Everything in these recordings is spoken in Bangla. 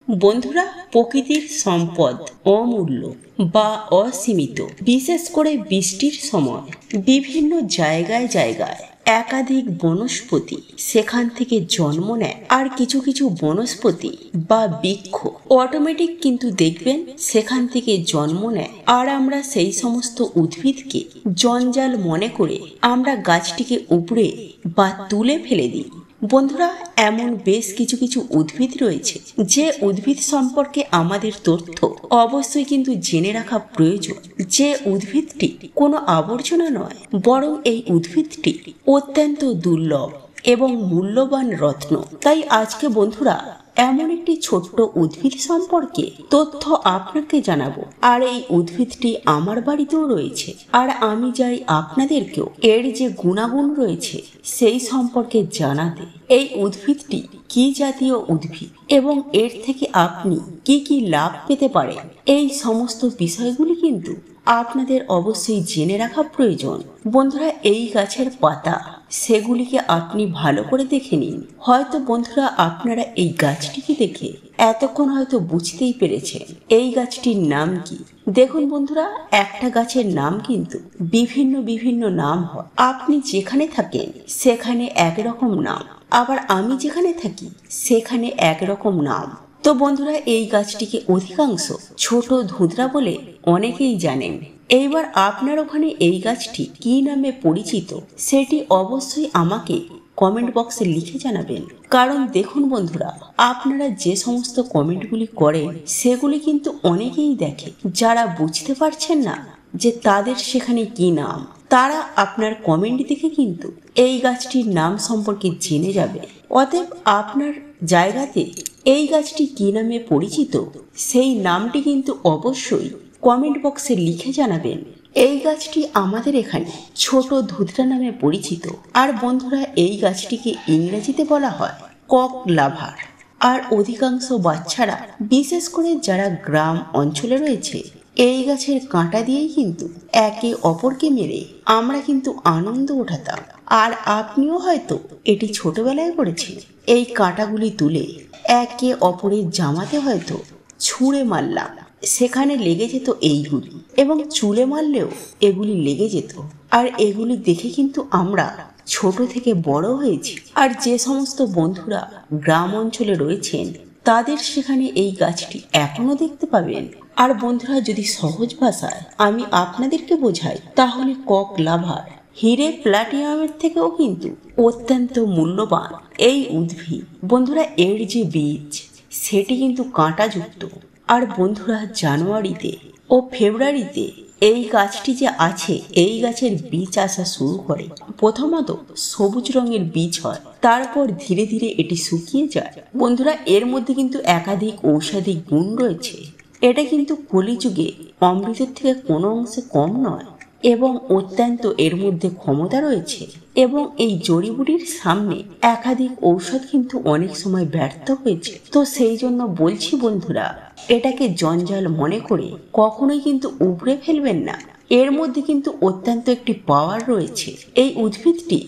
বন্ধুরা, প্রকৃতির সম্পদ অমূল্য বা অসীমিত। বিশেষ করে বৃষ্টির সময় বিভিন্ন জায়গায় জায়গায় একাধিক বনস্পতি সেখান থেকে জন্ম নেয়। আর কিছু কিছু বনস্পতি বা বৃক্ষ অটোমেটিক কিন্তু দেখবেন সেখান থেকে জন্ম নেয়। আর আমরা সেই সমস্ত উদ্ভিদকে জঞ্জাল মনে করে আমরা গাছটিকে উপড়ে বা তুলে ফেলে দিই। বন্ধুরা, এমন বেশ কিছু কিছু উদ্ভিদ রয়েছে যে উদ্ভিদ সম্পর্কে আমাদের তথ্য অবশ্যই কিন্তু জেনে রাখা প্রয়োজন। যে উদ্ভিদটি কোনো আবর্জনা নয়, বরং এই উদ্ভিদটি অত্যন্ত দুর্লভ এবং মূল্যবান রত্ন। তাই আজকে বন্ধুরা এমন একটি ছোট্ট উদ্ভিদ সম্পর্কে তথ্য আপনাকে জানাবো। আর এই উদ্ভিদটি আমার বাড়িতেও রয়েছে, আর আমি চাই আপনাদেরকেও এর যে গুণাগুণ রয়েছে সেই সম্পর্কে জানাতে। এই উদ্ভিদটি কি জাতীয় উদ্ভিদ এবং এর থেকে আপনি কি কি লাভ পেতে পারেন, এই সমস্ত বিষয়গুলি কিন্তু আপনাদের অবশ্যই জেনে রাখা প্রয়োজন। বন্ধুরা, এই গাছের পাতা সেগুলিকে আপনি ভালো করে দেখে নিন। হয়তো বন্ধুরা আপনারা এই গাছটিকে দেখে এতক্ষণ হয়তো বুঝতেই পেরেছেন এই গাছটির নাম কি। দেখুন বন্ধুরা, একটা গাছের নাম কিন্তু বিভিন্ন বিভিন্ন নাম হয়। আপনি যেখানে থাকেন সেখানে একরকম নাম, আবার আমি যেখানে থাকি সেখানে একরকম নাম। তো বন্ধুরা, এই গাছটিকে অধিকাংশ ছোট ধুতরা বলে অনেকেই জানেন। এইবার আপনার ওখানে এই গাছটি কি নামে পরিচিত সেটি অবশ্যই আমাকে কমেন্ট বক্সে লিখে জানাবেন। কারণ দেখুন বন্ধুরা, আপনারা যে সমস্ত কমেন্টগুলি করেন সেগুলি কিন্তু অনেকেই দেখে। যারা বুঝতে পারছেন না যে তাদের সেখানে কি নাম, তারা আপনার কমেন্ট দেখে কিন্তু এই গাছটির নাম সম্পর্কে জেনে যাবে। অতএব আপনার জায়গাতে এই গাছটি কি নামে পরিচিত সেই নামটি কিন্তু অবশ্যই কমেন্ট বক্সে লিখে জানাবেন। এই গাছটি আমাদের এখানে ছোট ধুতরা নামে পরিচিত। আর বন্ধুরা, এই গাছটিকে ইংরেজিতে বলা হয় কক লাভার। আর অধিকাংশ বাচ্চারা, বিশেষ করে যারা গ্রাম অঞ্চলে রয়েছে, এই গাছের কাঁটা দিয়েই কিন্তু একে অপরকে মেরে আমরা কিন্তু আনন্দ ওঠাতাম। আর আপনিও হয়তো এটি ছোটবেলায় করেছেন। এই কাঁটাগুলি তুলে একে অপরের জামাতে হয়তো ছুঁড়ে মারলাম, সেখানে লেগে যেত এইগুলি, এবং চুলে মারলেও এগুলি লেগে যেত। আর এগুলি দেখে কিন্তু আমরা ছোট থেকে বড় হয়েছি। আর যে সমস্ত বন্ধুরা গ্রাম অঞ্চলে রয়েছেন তাদের সেখানে এই গাছটি এখনো দেখতে পাবেন। আর বন্ধুরা, যদি সহজ ভাষায় আমি আপনাদেরকে বোঝাই তাহলে কক লাভার হিরে প্লাটিনামের থেকেও কিন্তু অত্যন্ত মূল্যবান এই উদ্ভিদ। বন্ধুরা, এর যে বীজ সেটি কিন্তু কাঁটাযুক্ত। আর বন্ধুরা, জানুয়ারিতে ও ফেব্রুয়ারিতে এই গাছটি যে আছে, এই গাছের বীজ আসা শুরু করে। প্রথমত সবুজ রঙের বীজ হয়, তারপর ধীরে ধীরে এটি শুকিয়ে যায়। বন্ধুরা, এর মধ্যে কিন্তু একাধিক ঔষধি গুণ রয়েছে। এটা কিন্তু কলিযুগে অমৃতের থেকে কোনো অংশে কম নয়, এবং অত্যন্ত এর মধ্যে ক্ষমতা রয়েছে। এবং এই জড়িবুটির সামনে একাধিক ঔষধ কিন্তু অনেক সময় ব্যর্থ হয়েছে। তো সেই জন্য বলছি বন্ধুরা, এটাকে জঞ্জাল মনে করে কখনোই কিন্তু উপড়ে ফেলবেন না। এর মধ্যে কিন্তু অত্যন্ত একটি পাওয়ার রয়েছে। এই উদ্ভিদটি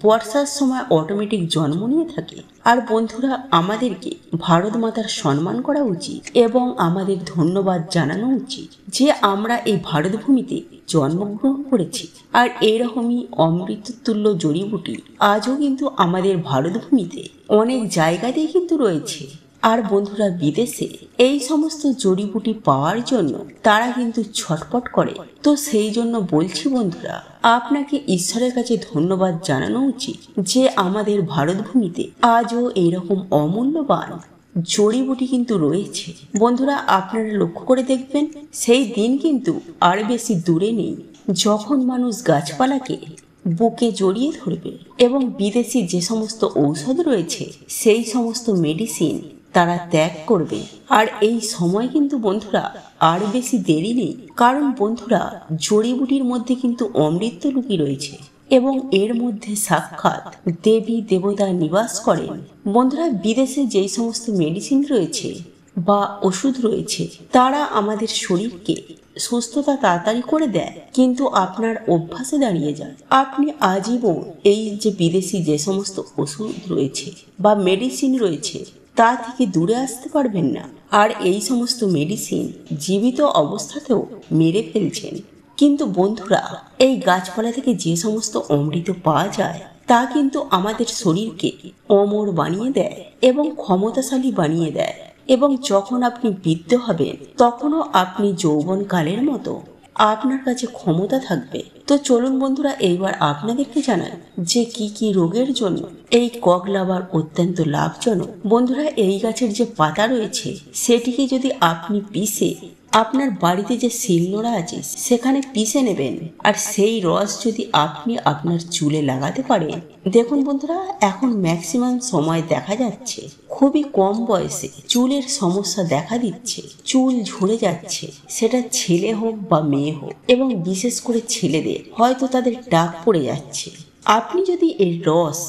বর্ষার সময় অটোমেটিক জন্ম নিয়ে থাকে। আর বন্ধুরা, আমাদেরকে ভারত মাতার সম্মান করা উচিত এবং আমাদের ধন্যবাদ জানানো উচিত যে আমরা এই ভারত ভূমিতে জন্মগ্রহণ করেছি। আর এরকমই অমৃততুল্য জড়িবুটি আজও কিন্তু আমাদের ভারত ভূমিতে অনেক জায়গাতেই কিন্তু রয়েছে। আর বন্ধুরা, বিদেশে এই সমস্ত জড়িবুটি পাওয়ার জন্য তারা কিন্তু ছটপট করে। তো সেই জন্য বলছি বন্ধুরা, আপনাকে ঈশ্বরের কাছে ধন্যবাদ জানানো উচিত যে আমাদের ভারত ভূমিতে আজও এইরকম অমূল্যবান জড়িবুটি কিন্তু রয়েছে। বন্ধুরা, আপনারা লক্ষ্য করে দেখবেন সেই দিন কিন্তু আর বেশি দূরে নেই যখন মানুষ গাছপালাকে বুকে জড়িয়ে ধরবে এবং বিদেশি যে সমস্ত ঔষধ রয়েছে সেই সমস্ত মেডিসিন তারা ত্যাগ করবে। আর এই সময় কিন্তু বন্ধুরা আর বেশি দেরি নেই। কারণ বন্ধুরা, জড়িবুটির মধ্যে কিন্তু অমৃত লুকিয়ে রয়েছে এবং এর মধ্যে সাক্ষাৎ দেবী দেবতা নিবাস করেন। বন্ধুরা, বিদেশে যেই সমস্ত মেডিসিন রয়েছে বা ওষুধ রয়েছে তারা আমাদের শরীরকে সুস্থতা তাড়াতাড়ি করে দেয়, কিন্তু আপনার অভ্যাসে দাঁড়িয়ে যায়। আপনি আজীবন এই যে বিদেশি যে সমস্ত ওষুধ রয়েছে বা মেডিসিন রয়েছে তা থেকে দূরে আসতে পারবেন না। আর এই সমস্ত মেডিসিন জীবিত অবস্থাতেও মেরে ফেলছেন। কিন্তু বন্ধুরা, এই গাছপালা থেকে যে সমস্ত অমৃত পাওয়া যায় তা কিন্তু আমাদের শরীরকে অমর বানিয়ে দেয় এবং ক্ষমতাশালী বানিয়ে দেয়। এবং যখন আপনি বৃদ্ধ হবেন তখনও আপনি যৌবনকালের মতো আপনার কাছে ক্ষমতা থাকবে। তো চলুন বন্ধুরা, এইবার আপনাদেরকে জানাই যে কি কি রোগের জন্য এই ককলাবার অত্যন্ত লাভজনক। বন্ধুরা, এই গাছের যে পাতা রয়েছে সেটিকে যদি আপনি পিষে আপনার বাড়িতে যে শিলনোড়া আছে সেখানে পিষে নেবেন, আর সেই রস যদি আপনি আপনার চুলে লাগাতে পারেন, দেখুন বন্ধুরা, এখন ম্যাক্সিমাম সময় দেখা যাচ্ছে খুবই কম বয়সে চুলের সমস্যা দেখা দিচ্ছে, চুল ঝরে যাচ্ছে, সেটা ছেলে হোক বা মেয়ে হোক, এবং বিশেষ করে ছেলেদের হয়তো তাদের টাক পড়ে যাচ্ছে। আপনি যদি এই রস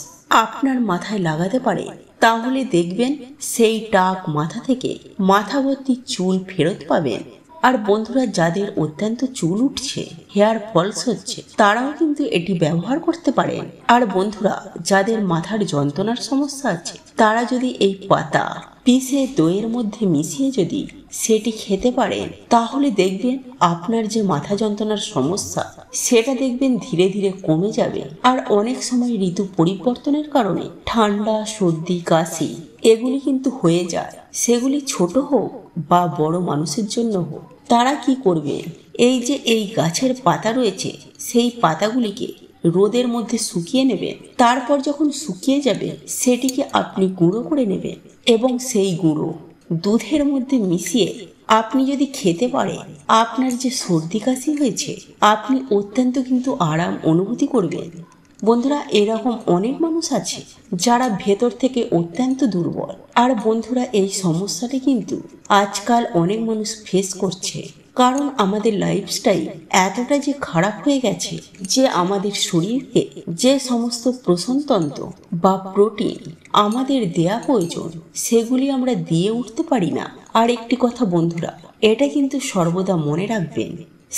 আপনার মাথায় লাগাতে পারেন তাহলে দেখবেন সেই টাক মাথা থেকে মাথা ভর্তি চুল ফেরত পাবেন। আর বন্ধুরা, যাদের অত্যন্ত চুল উঠছে, হেয়ার ফলস হচ্ছে, তারাও কিন্তু এটি ব্যবহার করতে পারেন। আর বন্ধুরা, যাদের মাথার যন্ত্রণার সমস্যা আছে তারা যদি এই পাতা পিষে দইয়ের মধ্যে মিশিয়ে যদি সেটি খেতে পারেন তাহলে দেখবেন আপনার যে মাথা যন্ত্রণার সমস্যা সেটা দেখবেন ধীরে ধীরে কমে যাবে। আর অনেক সময় ঋতু পরিবর্তনের কারণে ঠান্ডা, সর্দি, কাশি এগুলি কিন্তু হয়ে যায়, সেগুলি ছোট হোক বা বড় মানুষের জন্য হোক। তারা কি করবে, এই যে এই গাছের পাতা রয়েছে সেই পাতাগুলিকে রোদের মধ্যে শুকিয়ে নেবেন। তারপর যখন শুকিয়ে যাবে সেটিকে আপনি গুঁড়ো করে নেবেন এবং সেই গুঁড়ো দুধের মধ্যে মিশিয়ে আপনি যদি খেতে পারেন, আপনার যে সর্দি কাশি হয়েছে আপনি অত্যন্ত কিন্তু আরাম অনুভূতি করবেন। বন্ধুরা, এরকম অনেক মানুষ আছে যারা ভেতর থেকে অত্যন্ত দুর্বল। আর বন্ধুরা, এই সমস্যাটি কিন্তু আজকাল অনেক মানুষ ফেস করছে, কারণ আমাদের লাইফস্টাইল এতটা যে খারাপ হয়ে গেছে যে আমাদের শরীরকে যে সমস্ত পোষণতন্ত্র বা প্রোটিন আমাদের দেয়া প্রয়োজন সেগুলি আমরা দিয়ে উঠতে পারি না। আর একটি কথা বন্ধুরা, এটা কিন্তু সর্বদা মনে রাখবেন,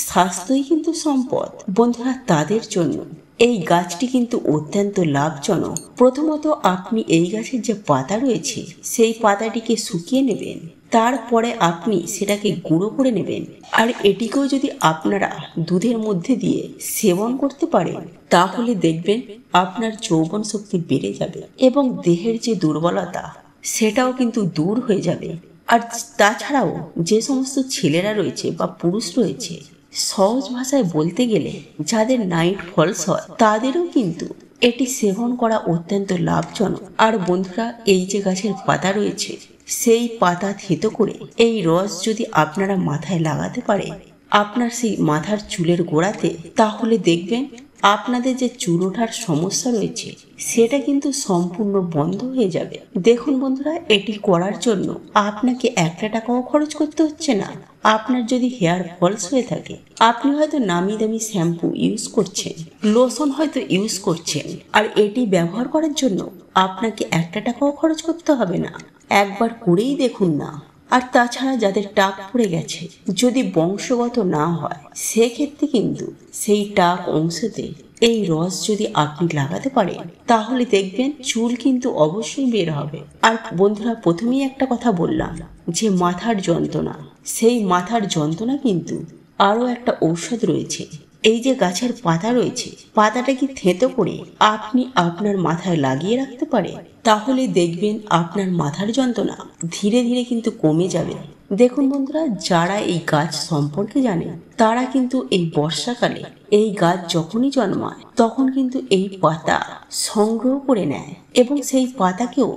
স্বাস্থ্যই কিন্তু সম্পদ। বন্ধুরা, তাদের জন্য এই গাছটি কিন্তু অত্যন্ত লাভজনক। প্রথমত আপনি এই গাছের যে পাতা রয়েছে সেই পাতাটিকে শুকিয়ে নেবেন, তারপরে আপনি সেটাকে গুঁড়ো করে নেবেন। আর এটিকেও যদি আপনারা দুধের মধ্যে দিয়ে সেবন করতে পারেন তাহলে দেখবেন আপনার যৌবন শক্তি বেড়ে যাবে এবং দেহের যে দুর্বলতা সেটাও কিন্তু দূর হয়ে যাবে। আর তাছাড়াও যে সমস্ত ছেলেরা রয়েছে বা পুরুষ রয়েছে, সহজ ভাষায় বলতে গেলে যাদের নাইট ফলস হয় তাদেরও কিন্তু এটি সেবন করা অত্যন্ত লাভজনক। আর বন্ধুরা, এই যে গাছের পাতা রয়েছে সেই পাতা থেতো করে এই রস যদি আপনারা মাথায় লাগাতে পারেন আপনার সেই মাথার চুলের গোড়াতে, তাহলে দেখবেন আপনাদের যে চুল ওঠার সমস্যা রয়েছে সেটা কিন্তু সম্পূর্ণ বন্ধ হয়ে যাবে। দেখুন বন্ধুরা, এটি করার জন্য আপনাকে একটা টাকাও খরচ করতে হচ্ছে না। আপনার যদি হেয়ার ফলস হয়ে থাকে, আপনি হয়তো নামি দামি শ্যাম্পু ইউজ করছেন, লোশন হয়তো ইউজ করছেন, আর এটি ব্যবহার করার জন্য আপনাকে একটা টাকাও খরচ করতে হবে না। একবার করেই দেখুন না। আর তাছাড়া যাদের টাক পড়ে গেছে, যদি বংশগত না হয় সেক্ষেত্রে কিন্তু সেই টাক অংশতে এই রস যদি আপনি লাগাতে পারেন তাহলে দেখবেন চুল কিন্তু অবশ্যই বের হবে। আর বন্ধুরা, প্রথমেই একটা কথা বললাম যে মাথার যন্ত্রণা, সেই মাথার যন্ত্রণা কিন্তু আরও একটা ঔষধ রয়েছে। এই যে গাছের পাতা রয়েছে, পাতাটাকে থেঁতো করে আপনি আপনার মাথায় লাগিয়ে রাখতে পারেন, তাহলে দেখবেন আপনার মাথার যন্ত্রণা ধীরে ধীরে কিন্তু কমে যাবে। দেখুন বন্ধুরা, যারা এই গাছ সম্পর্কে জানে তারা কিন্তু এই বর্ষাকালে এই গাছ যখনই জন্মায় তখন কিন্তু এই পাতা সংগ্রহ করে নেয় এবং সেই পাতাকেও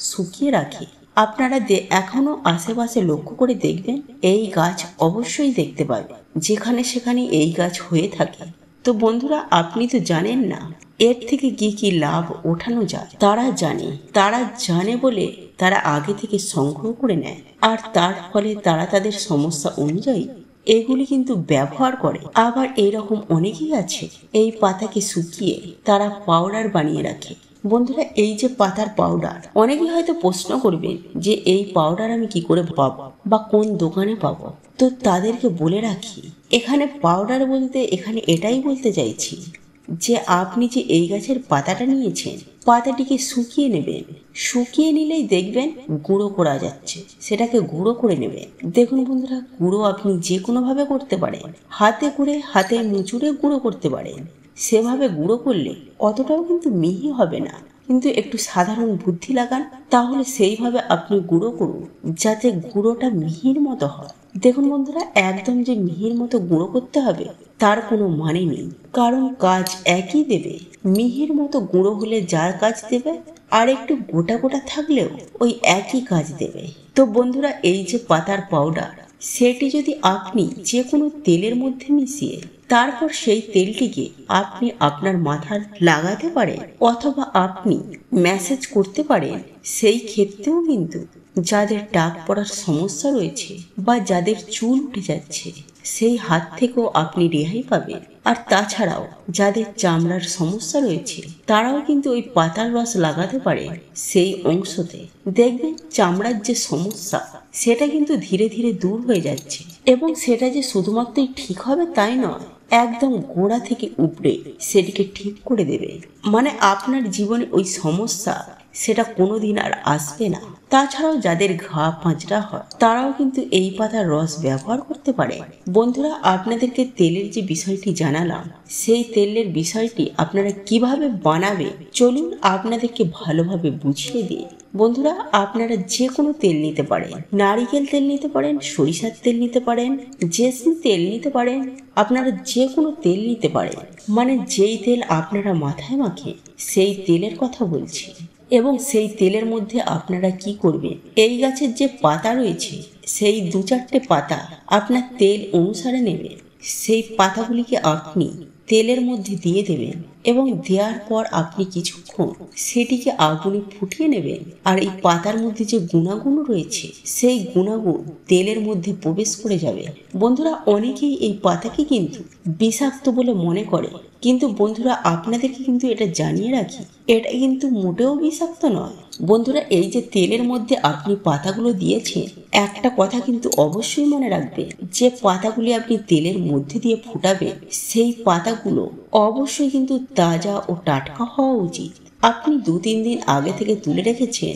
শুকিয়ে রাখে। আপনারা এখনো আশেপাশে লক্ষ্য করে দেখবেন এই গাছ অবশ্যই দেখতে পাবেন, যেখানে সেখানে এই গাছ হয়ে থাকে। তো বন্ধুরা, আপনি তো জানেন না এর থেকে কি কি লাভ ওঠানো যায়। তারা জানে বলে তারা আগে থেকে সংগ্রহ করে নেয়, আর তার ফলে তারা তাদের সমস্যা অনুযায়ী এগুলি কিন্তু ব্যবহার করে। আবার এইরকম অনেকেই আছে এই পাতাকে শুকিয়ে তারা পাউডার বানিয়ে রাখে। বন্ধুরা, এই যে পাতার পাউডার, অনেকেই হয়তো প্রশ্ন করবে যে এই পাউডার আমি কি করে পাবো বা কোন দোকানে পাবো। তো তাদেরকে বলে রাখি, এখানে পাউডার বলতে এখানে এটাই বলতে চাইছি যে আপনি যে এই গাছের পাতাটা নিয়েছেন পাতাটিকে শুকিয়ে নেবেন। শুকিয়ে নিলেই দেখবেন গুঁড়ো করা যাচ্ছে, সেটাকে গুঁড়ো করে নেবেন। দেখুন বন্ধুরা, গুঁড়ো আপনি যে কোনোভাবে করতে পারেন, হাতে করে হাতে মুচুড়ে গুঁড়ো করতে পারেন। সেভাবে গুঁড়ো করলে অতটাও কিন্তু মিহি হবে না, কিন্তু একটু সাধারণ বুদ্ধি লাগান, তাহলে সেইভাবে আপনি গুঁড়ো করুন যাতে গুঁড়োটা মিহির মতো হয়। দেখুন বন্ধুরা, একদম যে মিহির মতো গুঁড়ো করতে হবে তার কোনো মানে নেই, কারণ কাজ একই দেবে। মিহির মতো গুঁড়ো হলে যার কাজ দেবে, আর একটু গোটা গোটা থাকলেও ওই একই কাজ দেবে। তো বন্ধুরা, এই যে পাতার পাউডার, সেটি যদি আপনি যে কোনো তেলের মধ্যে মিশিয়ে তারপর সেই তেলটিকে আপনি আপনার মাথায় লাগাতে পারেন, অথবা আপনি ম্যাসেজ করতে পারেন, সেই ক্ষেত্রেও কিন্তু যাদের টাক পড়ার সমস্যা রয়েছে বা যাদের চুল উঠে যাচ্ছে, সেই হাত থেকেও আপনি রেহাই পাবেন। আর তাছাড়াও যাদের চামড়ার সমস্যা রয়েছে, তারাও কিন্তু ওই পাতার রস লাগাতে পারে সেই অংশতে। দেখবেন চামড়ার যে সমস্যা, সেটা কিন্তু ধীরে ধীরে দূর হয়ে যাচ্ছে। এবং সেটা যে শুধুমাত্রই ঠিক হবে তাই নয়, একদম গোড়া থেকে উপড়ে সেটিকে ঠিক করে দেবে। মানে আপনার জীবনে ওই সমস্যা সেটা কোনোদিন আর আসবে না। তাছাড়াও যাদের ঘা পাঁচড়া হয়, তারাও কিন্তু এই পাতার রস ব্যবহার করতে পারে। বন্ধুরা, আপনাদেরকে তেলের যে বিষয়টি জানালাম, সেই তেলের বিষয়টি আপনারা কিভাবে বানাবে চলুন আপনাদেরকে ভালোভাবে বুঝিয়ে দিই। বন্ধুরা, আপনারা যে কোনো তেল নিতে পারেন, নারিকেল তেল নিতে পারেন, সরিষার তেল নিতে পারেন, জেসমিন তেল নিতে পারেন, আপনারা যে কোনো তেল নিতে পারেন। মানে যেই তেল আপনারা মাথায় মাখেন সেই তেলের কথা বলছি। এবং সেই তেলের মধ্যে আপনারা কি করবেন, এই গাছের যে পাতা রয়েছে সেই 2-4টে পাতা আপনার তেল অনুসারে নেবেন। সেই পাতাগুলিকে আপনি তেলের মধ্যে দিয়ে দেবেন এবং দেওয়ার পর আপনি কিছুক্ষণ সেটিকে আগুনে ফুটিয়ে নেবেন। আর এই পাতার মধ্যে যে গুণাগুণ রয়েছে, সেই গুণাগুণ তেলের মধ্যে প্রবেশ করে যাবে। বন্ধুরা, অনেকেই এই পাতাকে কিন্তু বিষাক্ত বলে মনে করে, কিন্তু বন্ধুরা আপনাদেরকে কিন্তু এটা জানিয়ে রাখি, এটা কিন্তু মোটেও বিষাক্ত নয়। বন্ধুরা, এই যে তেলের মধ্যে আপনি পাতাগুলো দিয়েছেন, একটা কথা কিন্তু অবশ্যই মনে রাখবেন, যে পাতাগুলি আপনি তেলের মধ্যে দিয়ে ফুটাবেন, সেই পাতাগুলো অবশ্যই কিন্তু তাজা ও টাটকা হওয়া উচিত। আপনি 2-3 দিন আগে থেকে তুলে রেখেছেন,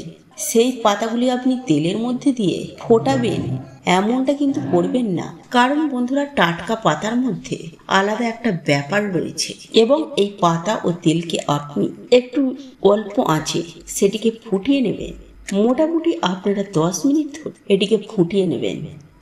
সেই পাতাগুলি আপনি তেলের মধ্যে দিয়ে ফোটাবেন, এমনটা কিন্তু করবেন না। কারণ বন্ধুরা, টাটকা পাতার মধ্যে আলাদা একটা ব্যাপার রয়েছে। এবং এই পাতা ও তেলকে আপনি একটু অল্প আঁচে সেটিকে ফুটিয়ে নেবেন। মোটামুটি আপনারা 10 মিনিট ধরে এটিকে ফুটিয়ে নেবেন।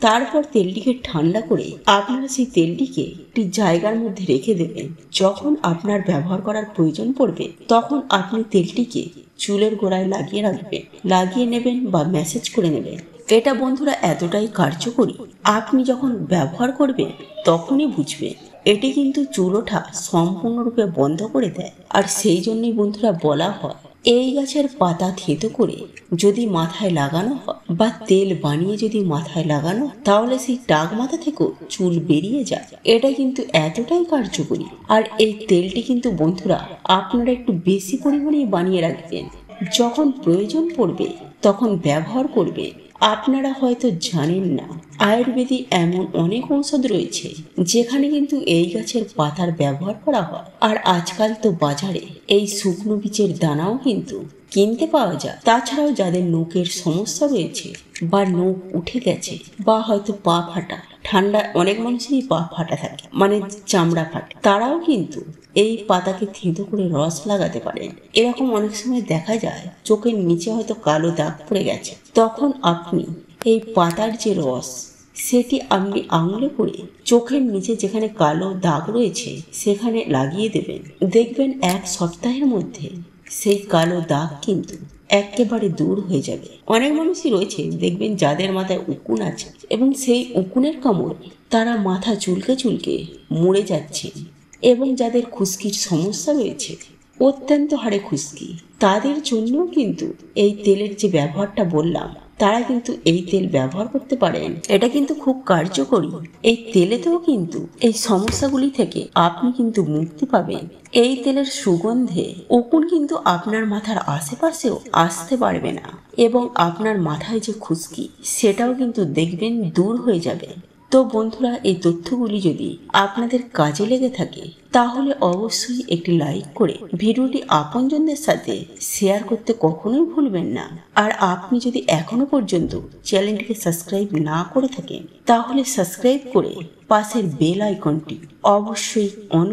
তারপর তেলটিকে ঠান্ডা করে আপনারা সেই তেলটিকে একটি জায়গার মধ্যে রেখে দেবেন। যখন আপনার ব্যবহার করার প্রয়োজন পড়বে, তখন আপনি তেলটিকে চুলের গোড়ায় লাগিয়ে রাখবেন, লাগিয়ে নেবেন বা ম্যাসেজ করে নেবেন। এটা বন্ধুরা এতটাই কার্যকরী, আপনি যখন ব্যবহার করবেন তখনই বুঝবেন। এটি কিন্তু চুল ওঠা সম্পূর্ণরূপে বন্ধ করে দেয়। আর সেই জন্যই বন্ধুরা বলা হয়, এই গাছের পাতা থেতো করে যদি মাথায় লাগানো হয় বা তেল বানিয়ে যদি মাথায় লাগানো, তাহলে সেই টাক মাথা থেকেও চুল বেরিয়ে যায়। এটা কিন্তু এতটাই কার্যকরী। আর এই তেলটি কিন্তু বন্ধুরা আপনারা একটু বেশি পরিমাণে বানিয়ে রাখবেন, যখন প্রয়োজন পড়বে তখন ব্যবহার করবে। আপনারা হয়তো জানেন না, আয়ুর্বেদে এমন অনেক ঔষধ রয়েছে যেখানে কিন্তু এই গাছের পাতার ব্যবহার করা হয়। আর আজকাল তো বাজারে এই শুকনো বীজের দানাও কিন্তু কিনতে পাওয়া যায়। তাছাড়াও যাদের নখের সমস্যা রয়েছে বা নখ উঠে গেছে বা হয়তো পা ফাটা, ঠান্ডা অনেক মানুষেরই পা ফাটা থাকে, মানে চামড়া ফাটে, তারাও কিন্তু এই পাতাকে থেঁতো করে রস লাগাতে পারেন। এরকম অনেক সময় দেখা যায় চোখের নিচে হয়তো কালো দাগ পড়ে গেছে, তখন আপনি এই পাতার যে রস, সেটি আপনি আঙুলে করে চোখের নিচে যেখানে কালো দাগ রয়েছে সেখানে লাগিয়ে দেবেন। দেখবেন 1 সপ্তাহের মধ্যে সেই কালো দাগ কিন্তু একেবারে দূর হয়ে যাবে। অনেক মানুষই রয়েছে দেখবেন যাদের মাথায় উকুন আছে এবং সেই উকুনের কামড় তারা মাথা চুলকে চুলকে মরে যাচ্ছে। এবং যাদের খুশকির সমস্যা রয়েছে, অত্যন্ত হারে খুশকি, তাদের জন্যও কিন্তু এই তেলের যে ব্যবহারটা বললাম, তারা কিন্তু এই তেল ব্যবহার করতে পারেন। এটা কিন্তু খুব কার্যকরী। এই তেলেতেও কিন্তু এই সমস্যাগুলি থেকে আপনি কিন্তু মুক্তি পাবেন। এই তেলের সুগন্ধে উকুন কিন্তু আপনার মাথার আশেপাশেও আসতে পারবে না এবং আপনার মাথায় যে খুশকি, সেটাও কিন্তু দেখবেন দূর হয়ে যাবে। তো বন্ধুরা, এই তথ্যগুলি যদি আপনাদের কাজে লেগে থাকে তাহলে অবশ্যই একটি লাইক করে ভিডিওটি আপনজনদের সাথে শেয়ার করতে কখনোই ভুলবেন না। আর আপনি যদি এখনো পর্যন্ত চ্যানেলটিকে সাবস্ক্রাইব না করে থাকেন তাহলে সাবস্ক্রাইব করে পাশের বেল আইকনটি অবশ্যই অন